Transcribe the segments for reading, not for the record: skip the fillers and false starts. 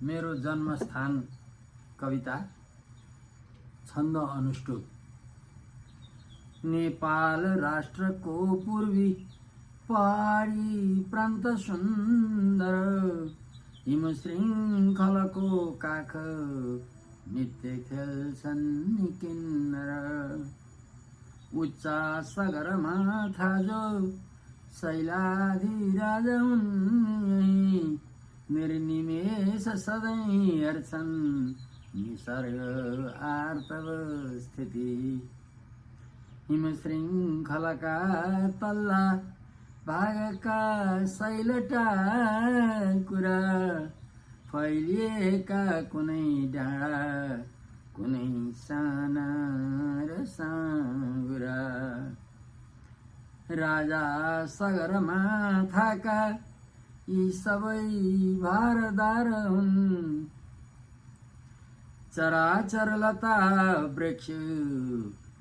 मेरो जन्मस्थान कविता छन्द अनुष्टुप। नेपाल राष्ट्रको पूर्वी पहाडी प्रान्त सुन्दर, हिमशृङ्खलको काख नित्य खेल्छन् किन्नर। उच्च सगरमाथा जो शैलाधिराज हुन्, निर्निमेष सधैँ हेर्छन् निसर्ग आर्तव स्थिति। हिमशृङ्खलका तल्ला भागका शैलटा कुरा, फैलिएका कुनै डाँडा कुनै साना र साँगुरा। राजा सगरमाथाका यी सबै भारदार हुन्, चराचर लता वृक्ष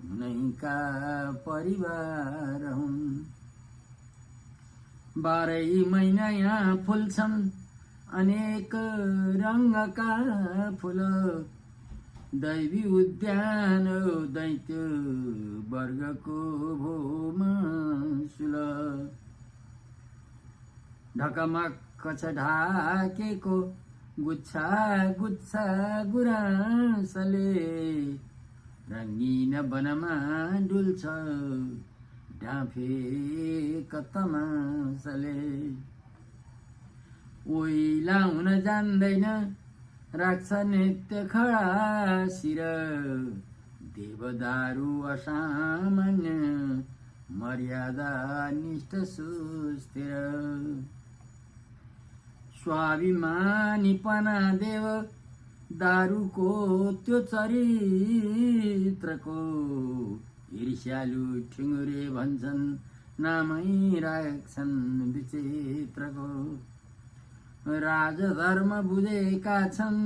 उनैका परिवार हुन्। 12 महिना यहाँ फुल्छन् अनेक रङ्गका फुल, दैवी उद्यान दैत्य वर्गको भूमशुल। ढकमक्क छ ढाकेको गुच्छा गुच्छा गुराँसले, रङ्गीन वनमा डुल्छ डाँफेका तमासले। ओइलाउन जान्दैन राख्छ नित्य खडा शिर, देवदारू असामान्य मर्यादा निष्ठ सुस्थिर। स्वाभिमानीपना देव दारूको त्यो चरित्रको, ईर्ष्यालु ठिङ्गुरे भन्छन् नामै राख्छन् विचित्रको। राजधर्म बुझेका छन्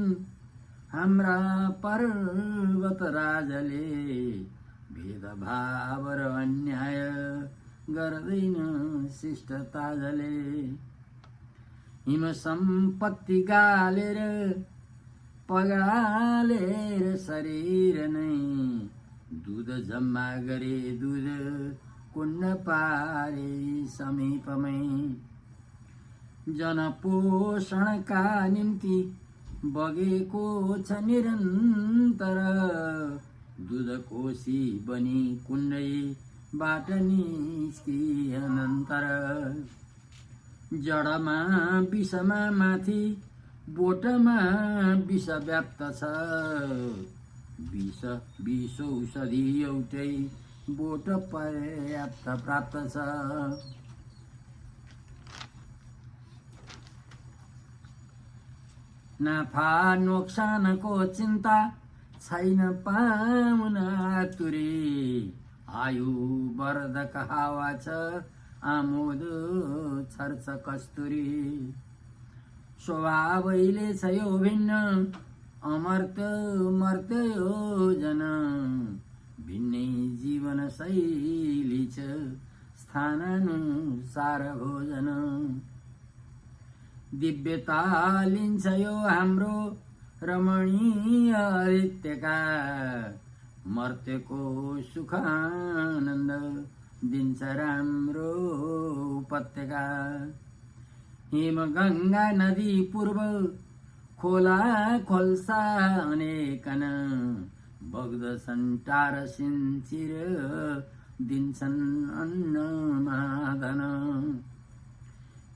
हाम्रा पर्वत राजले, भेदभाव र अन्याय गर्दैन शिष्टताजले। हिम सम्पत्ति गालेर पगालेर शरीर नै, दूध जम्मा गरे दूध कुण्ड पारे समीपमै। जनपोषणका निम्ति बगेको छ निरन्तर, दूध कोशी बनी कुण्डैबाट निस्की अनन्तर। जडमा विषमा माथि बोटमा विष व्याप्त छ, विष औषधि एउटै बोट पर्याप्त प्राप्त छ। नाफा नोक्सानको चिन्ता छैन पाउन आतुरी, आयु वर्धक हावा छ आमोद छर्छ कस्तुरी। स्वभावैले छ यो भिन्न अमर्त्य मर्त्य योजन, भिन्नै जीवन शैली छ स्थानानुसार भोजन। दिव्यता लिन्छ यो हाम्रो रमणीय हृत्यका, मर्त्यको सुख आनन्द दिन्छ राम्रो उपत्यका। हिम गङ्गा नदी पूर्व खोला खोल्सा अनेकन, बग्दछन् टार सिन्चिर दिन्छन् अन्न मादन।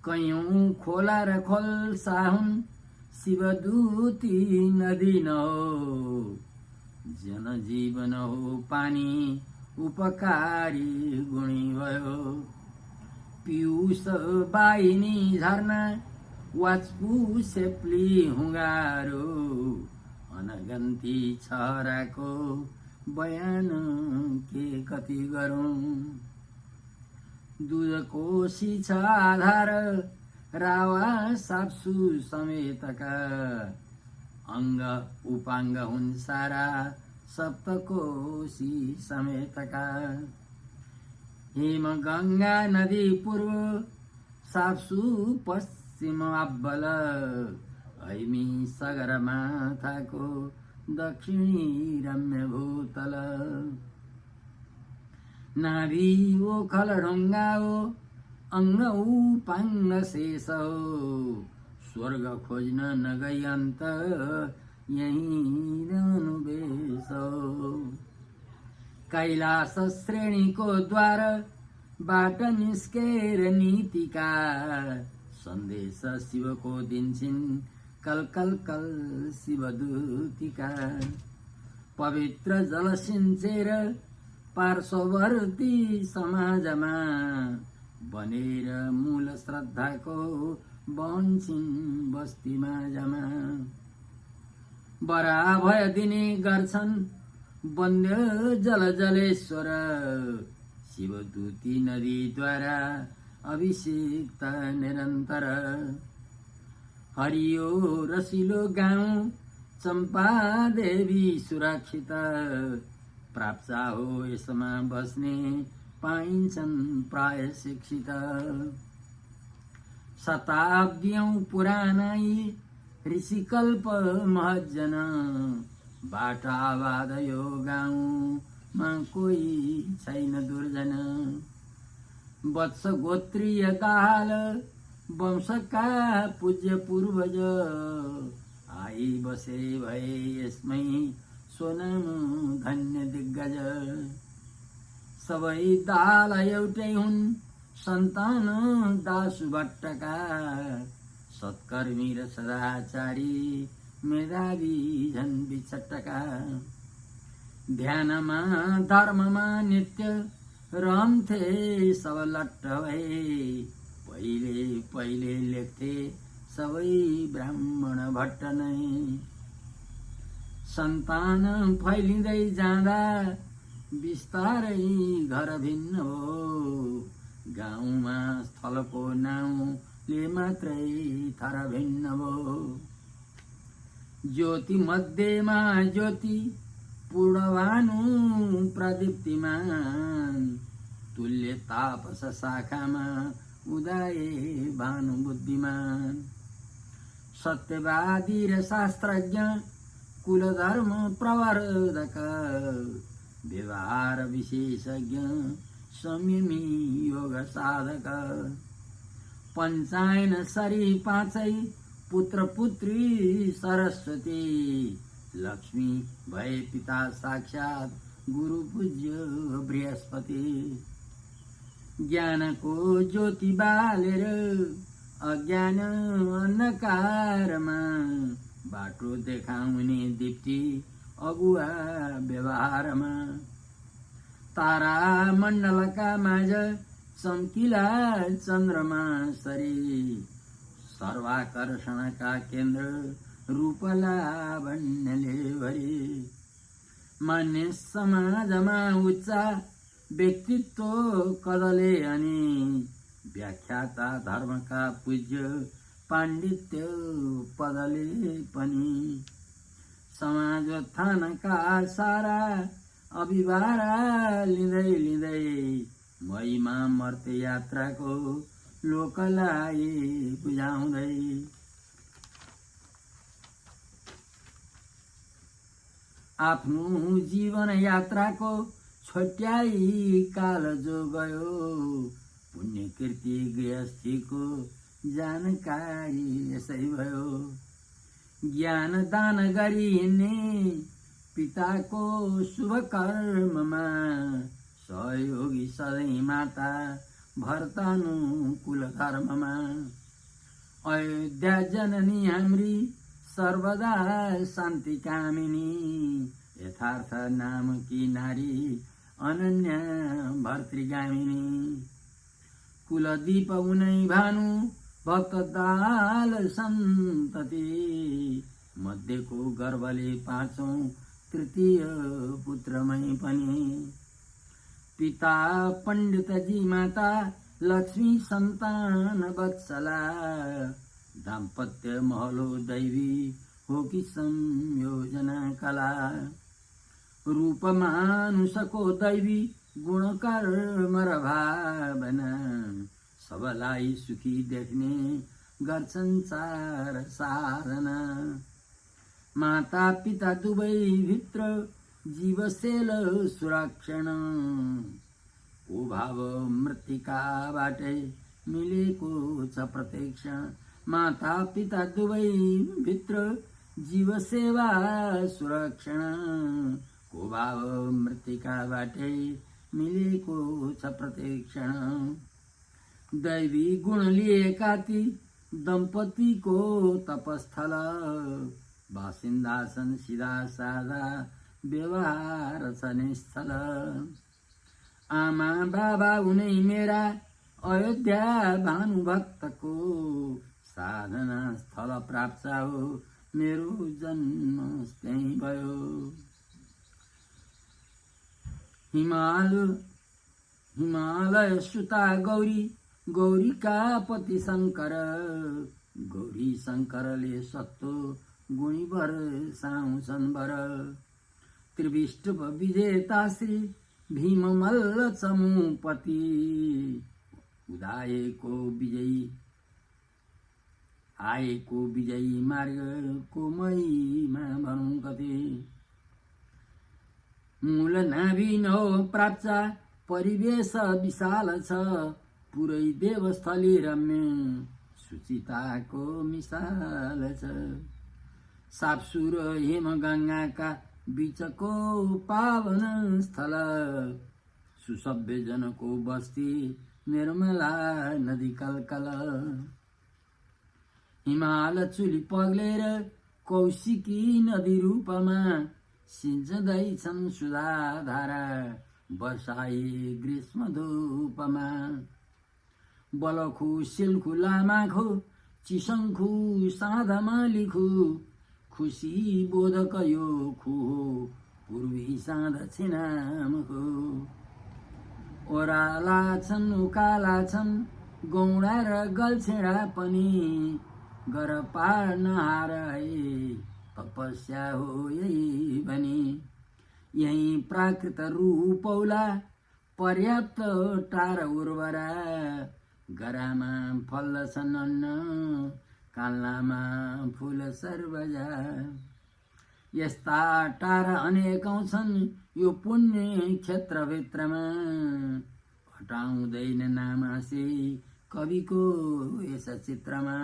कैयौँ खोला र खोल्सा हुन् शिवदूती नदी न हो, जनजीवन हो पानी उपकारी गुणी भयो। पियुष बाहिनी झरना वाचपु सेप्ली हुँगारो, अनगन्ती छहराको बयान के कति गरौँ। दूध कोशी छ आधार रावा साप्सु समेतका, अङ्ग उपाङ्ग हुन् सारा सप्तकोशी समेतका। हिम गङ्गा नदी पूर्व साप्सु पश्चिम अब्बल, हैमी सगरमाथाको दक्षिणी रम्य भूतल नाभि ओखल ढुङ्गा हो अङ्ग उपाङ्ग शेष हो स्वर्ग खोज्न नगई अन्त यहीँ रहनु बेस हो कैलाश श्रेणीको द्वार बाट निस्केर नीतिका सन्देश शिवको दिन्छन् कल कल कल शिवदूतिका पवित्र जल सिन्चेर पार्श्ववर्ती समाजमा बनेर मूल श्रद्धाको बन्छिन् बस्तीमा जमा बरा भय दिने गर्छन् वन्द्य जल जलेश्वर शिवदूती नदीद्वारा अभिषेक निरन्तर हरियो रसिलो गाउँ चम्पा देवी सुरक्षित प्राप्त हो यसमा बस्ने पाइन्छन् प्राय शिक्षित शताब्दीऔं पुरानै ऋषिकल्प महज्जन बाटावाद यो गाउँमा कोही छैन दुर्जन वत्स गोत्रीय दाहाल वंशका पूज्य पूर्वज आई बसे भए यसमै सोनाम धन्य दिग्गज सबै दाल एउटै हुन् सन्तान दासु भट्टका सत्कर्मी र सदाचारी मेधावी झन् बिचट्टका ध्यानमा धर्ममा नित्य रहन्थे सब लट्ट भए पहिले पहिले लेख्थे सबै ब्राह्मण भट्ट नै सन्तान फैलिँदै जाँदा बिस्तारै घर भिन्न हो गाउँमा स्थलको नाउँले मात्रै थर भिन्न हो ज्योति मध्येमा ज्योति पूर्णभानु प्रदीप्तिमान तुल्य तापस शाखामा उदय भानु बुद्धिमान सत्यवादी र शास्त्रज्ञ कुलधर्म प्रवर्धक व्यवहार विशेषज्ञ संयमी योग साधक पञ्चायन सरी पाँचै पुत्र पुत्री सरस्वती लक्ष्मी भए पिता साक्षात् गुरु पूज्य बृहस्पति ज्ञानको ज्योति बालेर अज्ञान अन्धकारमा बाटो देखाउने दीप्ति अगुवा व्यवहारमा तारा मण्डलका माझ चम्किला चन्द्रमा सरी सर्वाकर्षणका केन्द्र रूप लावण्यले भरी मान्य समाजमा उच्च व्यक्तित्व कदले अनि व्याख्याता धर्मका पूज्य पाण्डित्य पदले पनि समाजोत्थानका सारा अभिभारा लिँदै लिँदै महिमा मर्त्य यात्राको लोकलाई बुझाउँदै आफ्नो जीवन यात्राको छोट्याई काल जो गयो पुण्य कृति गृहस्थीको जानकारी यसै भयो ज्ञान दान गरी हिँड्ने पिताको शुभ कर्ममा सहयोगी सधैँ माता भर्तानुकूल धर्ममा अयोध्या जननी हाम्री सर्वदा शान्ति कामिनी यथार्थ नामकी नारी अनन्या भर्तृगामिनी कुलदीप उनै भानु भक्त दाल सन्तति मध्येको गर्भले पाँचौं तृतीय पुत्रमै पनि पिता पण्डितजी माता लक्ष्मी सन्तान वत्सला दाम्पत्य महलो दैवी हो कि संयोजना कला रूप मानुषको दैवी गुण कर्म र भावना सबलाई सुखी देख्ने गर्छन् चार साधना। माता पिता दुवै भित्र जीवशेल सुरक्षण, को भाव मृत्तिकाबाटै मिलेको छ प्रत्यक्ष। माता पिता दुवै भित्र जीवसेवा सुरक्षण, को भाव मृत्तिकाबाटै मिलेको छ प्रत्यक्षण। दैवी गुण लिएका ती दम्पतिको तपस्थल, बासिन्दा छन् सिधा सादा व्यवहार छ निश्चल। आमा बाबा उनै मेरा अयोध्या भानुभक्तको, साधना स्थल प्राप्त हो मेरो जन्म त्यही भयो। हिमालय सुता गौरी, गौरीका पति शङ्कर, गौरी शङ्करले सत्तो गुणीवर साउँछन् वर। त्रिविष्टुप विजेता श्री भीम मल्ल चमुपति, उदाएको विजयी आएको विजयी मार्गको महिमा भनौँ कति। मूल नाभि नौ प्राप्त परिवेश विशाल छ, पुरै देवस्थली रम्य सुचिताको मिसाल छ। सापसुर हेम गङ्गाका बीचको पावन स्थल, सुसभ्य जनको बस्ती निर्मला नदी कलकल। हिमाल चुली पग्लेर कौशिकी नदी रूपमा, सिंच्दैछन् सुधाधारा वर्षाए ग्रीष्म धूपमा। बलखु सिल्खु लामाखो चिसङ्खु साँधमा लिखु, खुसी बोधक यो खु हो पूर्वी साँध छिनामको। ओराला छन् उकाला छन् गौडा र गल्छेडा पनि, गर पार नहार है तपस्या हो यही भनी। यही प्राकृत रूपौला पर्याप्त टार उर्वरा, गरामा फल्दछन् अन्न काल्नामा फुल सर्वजा। यस्ता टार अनेकौं छन् यो पुण्य क्षेत्रभित्रमा, हटाउँदैन नामासे कविको यस चित्रमा।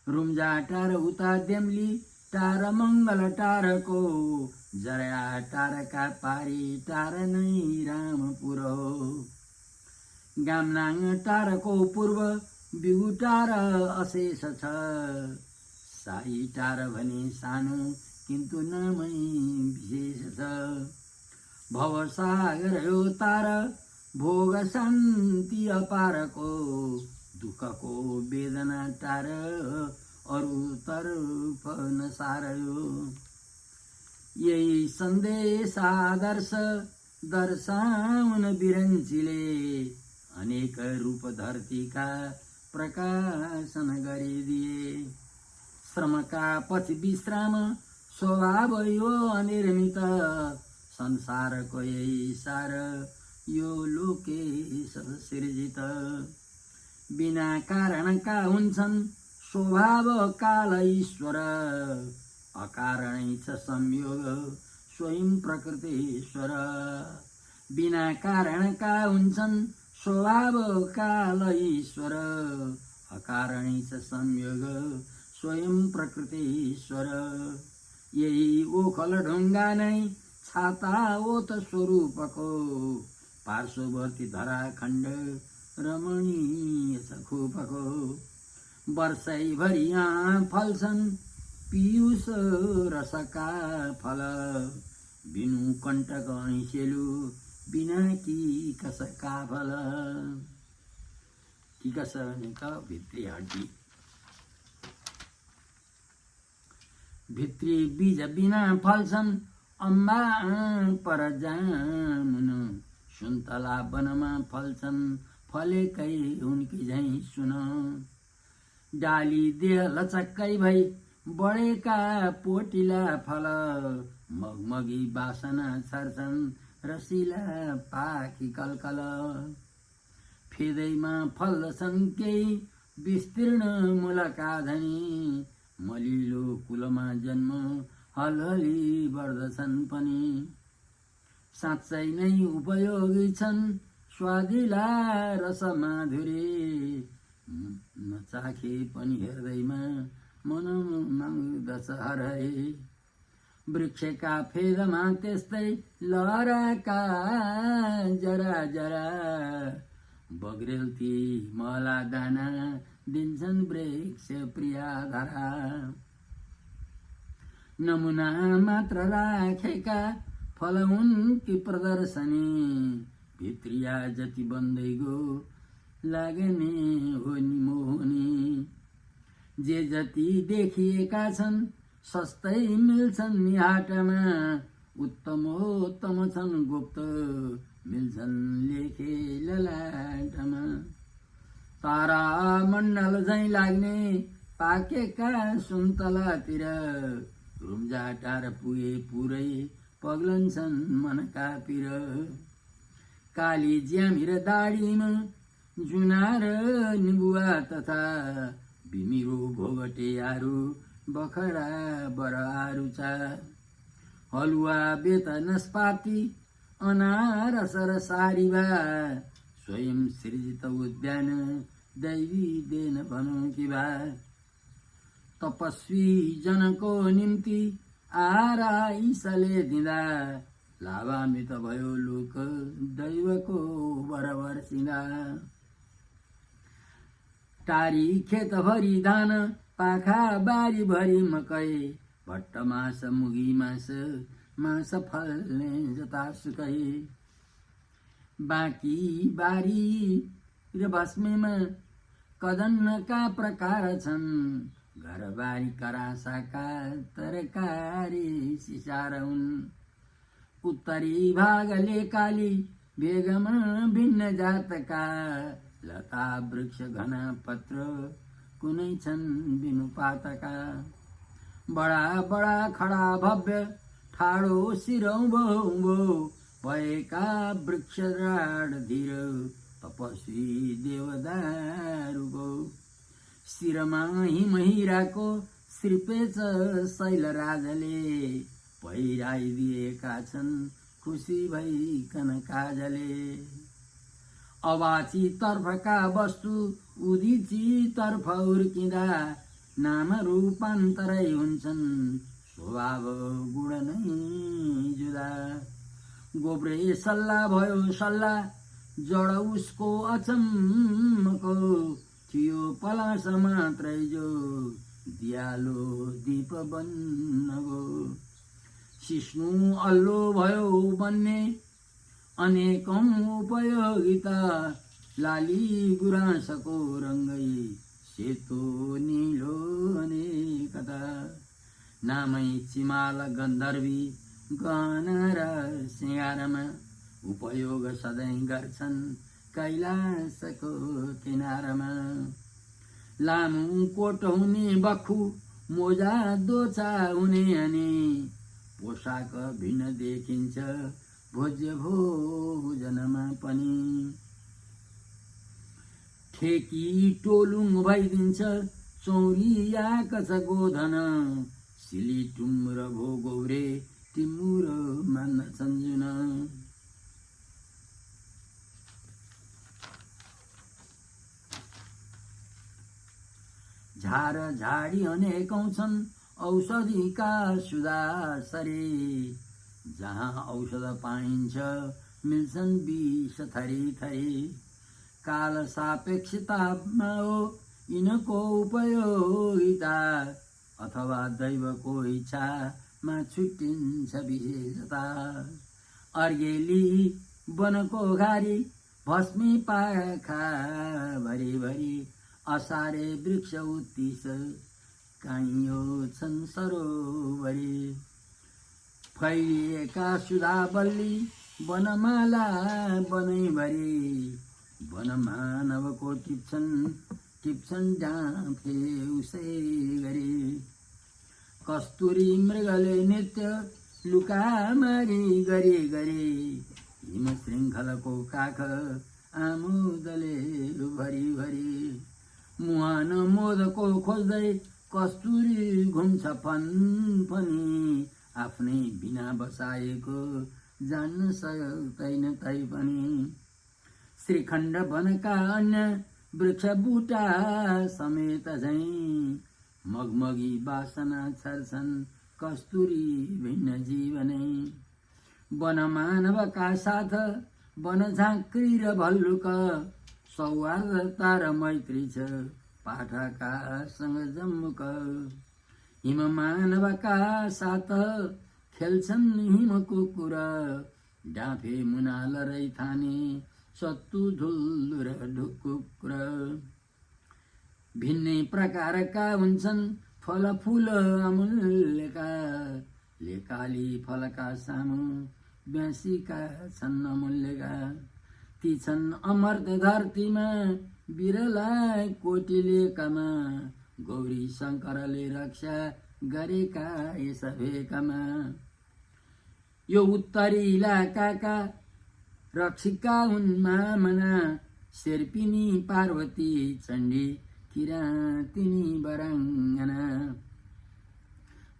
रुम्जा टार उता देम्ली टार मङ्गल टारको, जरा टारका पारी टार नै रामपुर हो। गामनाङ टारको पूर्व बिगु टार अशेष छ, साई टार भने सानो किन्तु नामै विशेष छ। भवसागर यो टार भोग शान्ति अपारको, दुःखको वेदना टार अरू तर्फ नसारयो। यही सन्देश आदर्श दर्शाउन बिरन्चीले, अनेक रूप धरतीका प्रकाशन गरिदिए। श्रमका पछि विश्राम स्वभाव यो अनिर्मित, संसारको यही सार यो लोकेश सृजित। बिना कारणका हुन्छन् स्वभाव काल ईश्वर, अकारणै छ संयोग स्वयं प्रकृतिश्वर। बिना कारणका हुन्छन् स्वभाव काल ईश्वर, अकारणै छ संयोग स्वयं प्रकृतिश्वर। यही ओखल ढुङ्गा नै छाता ओत स्वरूपको, पार्श्ववर्ती धराखण्ड रमणीय छ खुपको। वर्षैभरि यहाँ फल्छन् पियुष रसका फल, बिनु कण्टक ऐसेलु बिना कि कसका फल। कि कस भनेको भित्री हड्डी, भित्री बीज बिना फल्छन् अम्बा पर जामुन, सुन्तला वनमा फल्छन् फलेकै उनकी झैँ सुन। डाली देह लचक्कै भई बढेका पोटिला फल, मगमगी बासना छर्छन् रसिला पाकी कलकल। फेदैमा फल्दछन् केही विस्तीर्ण मूलका धनी मलिलो कुलमा जन्म हलहली बढ्दछन् पनि साँच्चै नै उपयोगी छन् स्वादिला रस माधुरी नचाखे पनि हेर्दैमा मन माग्दछ हरै वृक्षका फेदमा त्यस्तै लहराका जरा जरा बग्रेलती मला दाना दिन्छन् वृक्ष प्रिया धारा नमुना मात्र राखेका फल हुन् कि प्रदर्शनी भित्रिया जति बन्दै गो लाग्ने हो नि मोहनी जे जति देखिएका छन् सस्तै मिल्छन् नि हाटमा उत्तमोत्तम छन् गुप्त मिल्छन् लेखे ललाटमा तारा मण्डल झैँ लाग्ने पाकेका सुन्तलातिर रुम्जाटार पुगे पुरै पग्लन्छन् मनका पिर काली ज्यामिर दाडीमा जुनार निबुवा तथा बिमिरो भोगटेहरू बखडा बराहरू छ हलुवा बेत नस्पाती अनारस र सारीबा स्वयं सृजित उद्यान दैवी देन भनौँ कि बा तपस्वी जनको निम्ति आराईसले दिँदा लाभान्वित भयो लोक दैवको बराबर सिँदा टारी खेतभरि धान पाखा बारीभरि मकै भट्ट मास मुगी मास मास फल्ने जतासुकै बाँकी बारी र बस्मेमा कदनका प्रकार छन् घरबारी करासाका तरकारी सिसार हुन् उत्तरी भागले काली भेगमा भिन्न जातका लता वृक्ष घना पत्र कुनै छन् बिनुपातका बडा बडा खडा भव्य ठाडो सिरौँभो भएका वृक्ष राड धीर तपस्वी देवदारुको शिरमा हिमहिराको श्रीपेच शैलराजले पहिराइदिएका छन् खुसी भइकन काजले अवाची तर्फका वस्तु उदिची तर्फ उर्किँदा नाम रूपान्तरै हुन्छन् स्वभाव गुण नै जुदा गोब्रे सल्लाह भयो सल्लाह जड उसको अचम्मको थियो पलास मात्रै जो दियालो दीप बन्न गो सिस्नु अल्लो भयो बन्ने अनेकौं उपयोगिता लाली गुराँसको रङ्गै सेतो नीलो अनेकता नामै चिमाल गन्धर्वी गहना र सिँगारमा उपयोग सधैँ गर्छन् कैलाशको किनारमा लामो कोट हुने बख्खु मोजा दोचा हुने अनि पोसाक भिन्न देखिन्छ भोज्य भोजनमा पनि ठेकी टोलुङ भइदिन्छ चौरियाक छ गोधन सिलिटुम र भोगौरे तिमुर मान्दछन् जुन झार झाडी अनेकौं छन् औषधिका सुधासरी जहाँ औषध पाइन्छ मिल्छन् विष थरी थरी काल सापेक्षतामा हो यिनको उपयोगिता अथवा दैवको इच्छामा छुट्टिन्छ विशेषता अर्गेली वनको घारी भस्मी पाखा भरी भरी असारे वृक्ष उत्तिस काइयो छन् सरोवरी फैलिएका सुधाबल्ली वनमाला बनैभरि वनमानवको टिप्छन् डाँफे उसै गरी कस्तुरी मृगले नृत्य लुकामारी गरी गरी हिम श्रृङ्खलको काख आमुदले भरी भरी मुहा खोज्दै कस्तुरी घुम्छ फनफनी, आफ्नै बिना बसाएको जान्न सक्दैन तै पनि। श्रीखण्ड वनका अन्य वृक्ष बुटा समेत झैँ, मगमगी बासना छर्छन् कस्तुरी भिन्न जीवनै। वन मानवका साथ वन झाँक्री र भल्लुक, सौहार्दता र मैत्री छ पाठकासँग जम्मुक। हिम मानवका साथ खेल्छन् हिम कुकुर, डाँफे मुना लरै थाने सत्तु धुल्लु र ढुकुर। भिन्नै प्रकारका हुन्छन् फलफुल अमूल्यका, लेकाली फलका सामु ब्यासीका छन् अमूल्यका। ती छन् अमर्त धरतीमा बिरला कोटिलेकामा, गौरी शङ्करले रक्षा गरेका यस भेकमा। यो उत्तरी इलाकाका रक्षिका हुन् मामना, शेर्पिनी पार्वती चण्डी किराँतिनी वराङ्गना।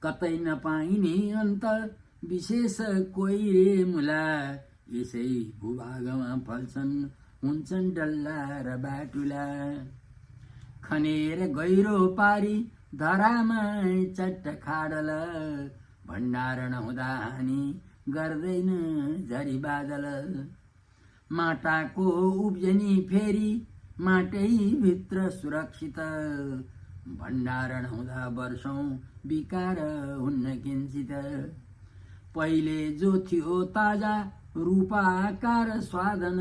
कतै नपाइने अन्त विशेष कोही रे मुला, यसै भूभागमा फल्छन् हुन्छन् डल्ला र बाटुला। खनेर गहिरो पारी धरामा चट्ट खाडल, भण्डारण हुँदा हानि गर्दैन झरी बादल। माटाको उब्जनी फेरि माटै भित्र सुरक्षित, भण्डारण हुँदा वर्षौं विकार हुन्न किञ्चित। पहिले जो थियो ताजा रूपाकार स्वादन,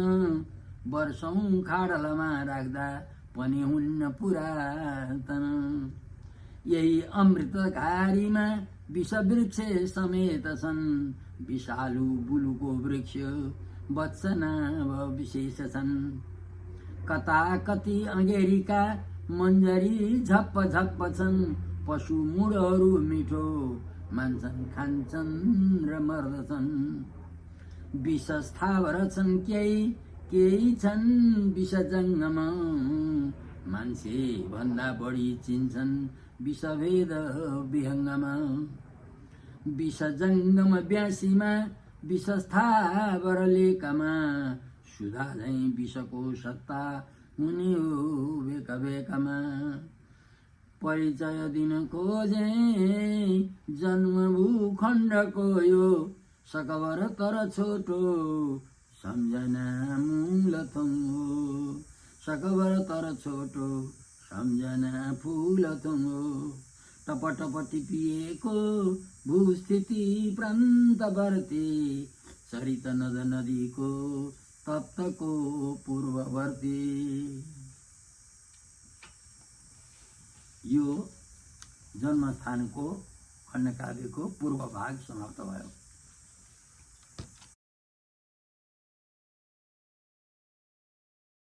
वर्षौं खाडलमा राख्दा पनि हुन्न पुरातन। यही अमृत घारीमा विषवृक्ष समेत छन्, विषालु बुलुको वृक्ष बत्सना विशेष छन्। कता कति अँगेरीका मन्जरी झप्प झप्प छन्, पशु मुडहरू मिठो मान्छन् खान्छन् र मर्दछन्। विष स्थावर छन् केही छन् विषजङ्गम, मान्छे भन्दा बढी चिन्छन् विषभेद विहङ्गमा। विषजङ्गम ब्यासीमा विष स्थावर लेकमा, सुधा झैँ विषको सत्ता हुने हो भेक भेकमा। परिचय दिन खोजे जन्म भूखण्डको यो, सकबर तर छोटो सम्झना मूलथुम हो। सकबर तर छोटो सम्झना फूलथुम हो। टप टप टिपिएको भूस्थिति प्रान्तवर्ती, सरित नद नदीको तप्तको पूर्ववर्ती। यो जन्मस्थानको खण्डकाव्यको पूर्व भाग समाप्त भयो।